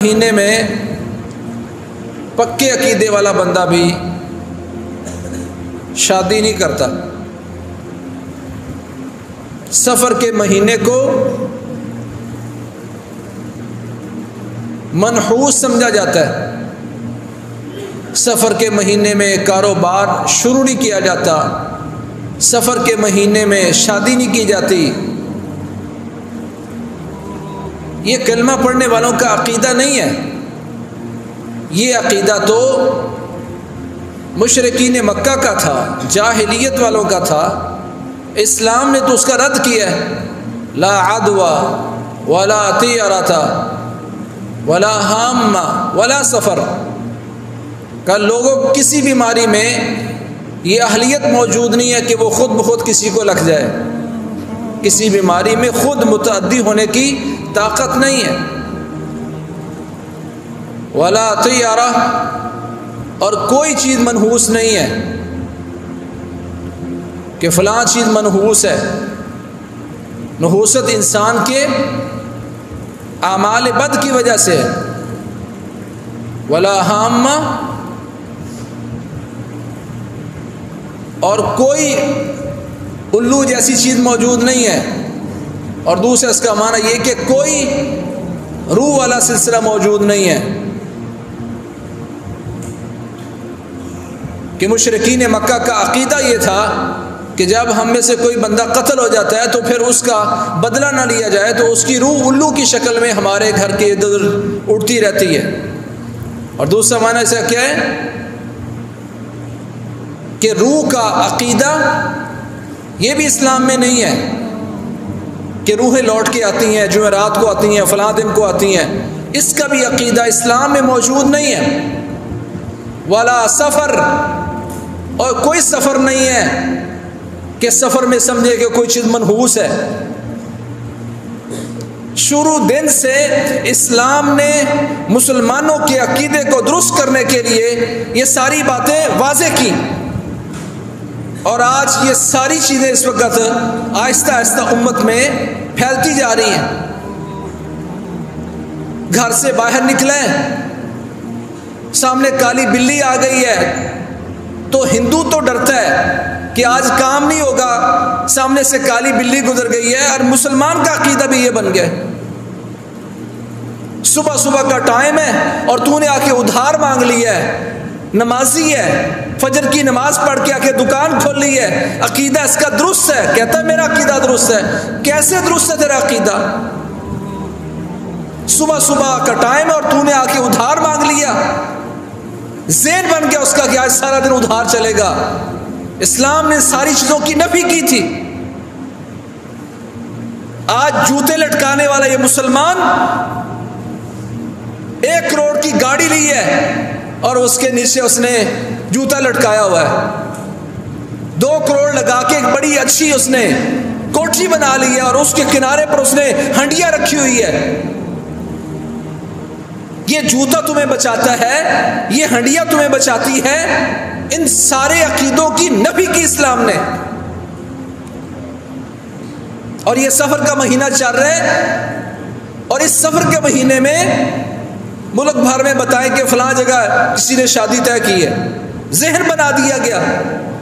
مہینے میں پکے عقیدے والا بندہ بھی شادی نہیں کرتا۔ سفر کے مہینے کو منحوس سمجھا جاتا ہے۔ سفر کے مہینے میں کاروبار شروع نہیں کیا جاتا، سفر کے مہینے میں شادی نہیں کی جاتی۔ یہ کلمہ پڑھنے والوں کا عقیدہ نہیں ہے، یہ عقیدہ تو مشرکین مکہ کا تھا، جاہلیت والوں کا تھا۔ اسلام نے تو اس کا رد کیا ہے۔ لا عدوى ولا طیرۃ ولا حامہ ولا سفر۔ کہ لوگوں کسی بیماری میں یہ اہلیت موجود نہیں ہے کہ وہ خود بخود کسی کو لگ جائے، کسی بیماری میں خود متعدی ہونے کی طاقت نہیں ہے۔ ولا طیرہ، اور کوئی چیز منحوس نہیں ہے کہ فلاں چیز منحوس ہے۔ نحوست انسان کے اعمال بد کی وجہ سے ہے۔ ولا حامہ، اور کوئی الو جیسی چیز موجود نہیں ہے۔ اور دوسرا اس کا معنی یہ کہ کوئی روح والا سلسلہ موجود نہیں ہے کہ مشرکین مکہ کا عقیدہ یہ تھا کہ جب ہم میں سے کوئی بندہ قتل ہو جاتا ہے تو پھر اس کا بدلہ نہ لیا جائے تو اس کی روح الو کی شکل میں ہمارے گھر کے ادھر ادھر اڑتی رہتی ہے۔ اور دوسرا معنی اس کا کیا ہے کہ روح کا عقیدہ یہ بھی اسلام میں نہیں ہے کہ روحیں لوٹ کے آتی ہیں، جمعرات کو آتی ہیں، فلاں دن کو آتی ہیں۔ اس کا بھی عقیدہ اسلام میں موجود نہیں ہے۔ ولا سفر، اور کوئی سفر نہیں ہے کہ سفر میں سمجھے کہ کوئی چیز منحوس ہے۔ شروع دن سے اسلام نے مسلمانوں کے عقیدے کو درست کرنے کے لیے یہ ساری باتیں واضح کی، اور آج یہ ساری چیزیں اس وقت آہستہ آہستہ امت میں پھیلتی جا رہی ہیں۔ گھر سے باہر نکلیں، سامنے کالی بلی آ گئی ہے تو ہندو تو ڈرتا ہے کہ آج کام نہیں ہوگا، سامنے سے کالی بلی گزر گئی ہے۔ اور مسلمان کا عقیدہ بھی یہ بن گیا۔ صبح صبح کا ٹائم ہے اور تو نے آ کے ادھار مانگ لیا ہے، نمازی ہے، فجر کی نماز پڑھ کے آ کے دکان کھول لی ہے، عقیدہ اس کا درست ہے، کہتا ہے میرا عقیدہ درست ہے۔ کیسے درست ہے تیرا عقیدہ؟ صبح صبح کا ٹائم ہے اور تو نے آ کے ادھار مانگ لیا، ذہن بن گیا اس کا کہ آج سارا دن ادھار چلے گا۔ اسلام نے ساری چیزوں کی نفی کی تھی۔ آج جوتے لٹکانے والا یہ مسلمان 1 کروڑ کی گاڑی لی ہے اور اس کے نیچے اس نے جوتا لٹکایا ہوا ہے۔ 2 کروڑ لگا کے ایک بڑی اچھی اس نے کوٹھی بنا لی ہے اور اس کے کنارے پر اس نے ہنڈیاں رکھی ہوئی ہے۔ یہ جوتا تمہیں بچاتا ہے، یہ ہنڈیاں تمہیں بچاتی ہے۔ ان سارے عقیدوں کی نفی کی اسلام نے۔ اور یہ سفر کا مہینہ چل رہا ہے، اور اس سفر کے مہینے میں ملک بھر میں بتائیں کہ فلاں جگہ کسی نے شادی طے کی ہے، ذہن بنا دیا گیا۔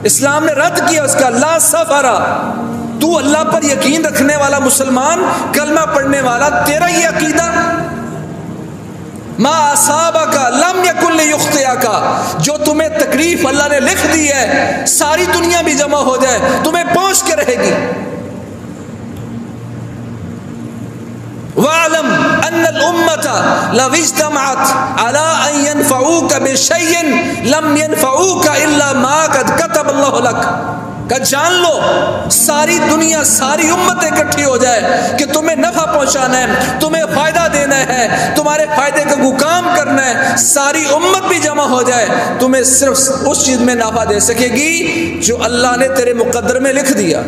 اسلام نے رد کیا اس کا۔ لا سفر، تو اللہ پر یقین رکھنے والا مسلمان، کلمہ پڑھنے والا، تیرا یہ عقیدہ ما اصابک لم یکن لیخطئک، جو تمہیں تکلیف اللہ نے لکھ دی ہے ساری دنیا بھی جمع ہو جائے تمہیں پہنچ کے رہے گی۔ وَاعْلَمْ أَنَّ الْأُمَّةَ لَوْ اجْتَمَعَتْ عَلَىٰ أَن يَنْفَعُوكَ بِشَيْءٍ لَمْ يَنْفَعُوكَ إِلَّا مَا قَدْ كَتَبَ اللَّهُ لَكَ۔ کہ جان لو ساری دنیا، ساری امت اکٹھی ہو جائے کہ تمہیں نفع پہنچانا ہے، تمہیں فائدہ دینا ہے، تمہارے فائدے کا وہ کام کرنا ہے، ساری امت بھی جمع ہو جائے، تمہیں صرف اس چیز میں نفع دے سکے گی جو اللہ نے تیرے مقدر میں لکھ دیا۔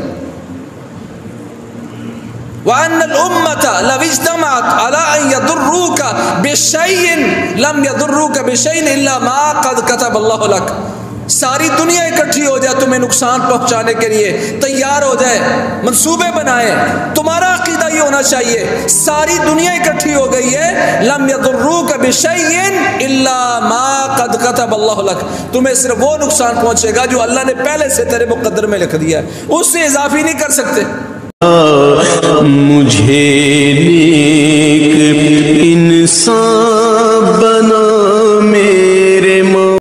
وَأَنَّ الْأُمَّةَ لَوْ اجْتَمَعَتْ عَلَىٰ أَن يَضُرُّوكَ بِشَيْءٍ لَمْ يَضُرُّوكَ بِشَيْءٍ إِلَّا مَا قَدْ كَتَبَ اللَّهُ لَكَ۔ ساری دنیا اکٹھی ہو جائے تمہیں نقصان پہنچانے کے لیے تیار ہو جائے، منصوبے بنائے، تمہارا عقیدہ یہ ہونا چاہیے ساری دنیا اکٹھی ہو گئی ہے، لم یضروک بشیء الا ما قد كتب اللہ لک، تمہیں صرف وہ نقصان پہنچے گا جو اللہ نے پہلے سے تیرے مقدر میں لکھ دیا ہے، اس سے اضافی نہیں کر سکتے۔ مجھے نیک انسان